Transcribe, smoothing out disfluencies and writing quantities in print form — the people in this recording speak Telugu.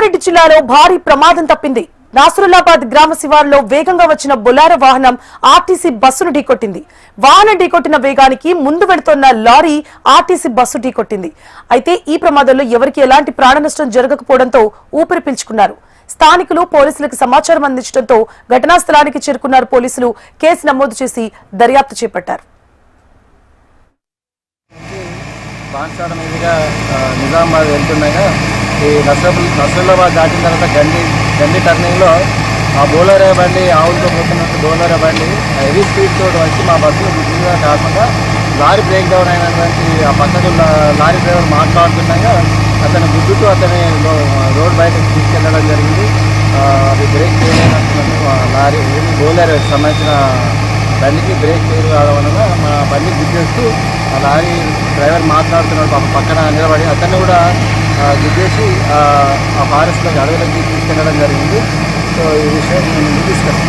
రంగారెడ్డి జిల్లాలో భారీ ప్రమాదం తప్పింది. నాసురులాబాద్ గ్రామ శివారులో వేగంగా వచ్చిన బొలారో వాహనం ఆర్టీసీ బస్సును ఢీకొట్టింది. వాహనం ఢీకొట్టిన వేగానికి ముందు వెళుతున్న లారీ ఆర్టీసీ బస్సు ఢీకొట్టింది. అయితే ఈ ప్రమాదంలో ఎవరికి ఎలాంటి ప్రాణ నష్టం జరగకపోవడంతో ఊపిరి పీల్చుకున్నారు. స్థానికులు పోలీసులకు సమాచారం అందించడంతో ఘటనా స్థలానికి చేరుకున్నారు పోలీసులు. కేసు నమోదు చేసి దర్యాప్తు చేపట్టారు. నిజామాబాద్ వెళ్తుండగా ఈ నసరులాబాద్ దాటిన తర్వాత గండి టర్నింగ్లో ఆ బోలరే బండి ఆవులతో పోతున్నట్టు బోలరే బండి హెవీ స్పీడ్ తోటి వచ్చి మా బస్సులో గుర్తుగా కాకుండా లారీ బ్రేక్ డౌన్ అయినటువంటి ఆ పక్కకు లారీ డ్రైవర్ మాట్లాడుతుండగా అతను గుద్దుతూ అతని రోడ్ బయటకు తీసుకెళ్లడం జరిగింది. అది బ్రేక్ చేయలేనట్టున్నట్టు లారీ బోలరే సంబంధించిన బండికి బ్రేక్ ఫెయిల్ కావడం వలన మా బండి గుద్దేస్తూ ఆ లారీ డ్రైవర్ మాట్లాడుతున్నాడు పక్కన నిలబడి అతన్ని కూడా గుద్దేసి ఆ ఫారెస్ట్లోకి అడవులకి తీసుకెళ్ళడం జరిగింది. సో ఈ విషయం నేను డిస్కస్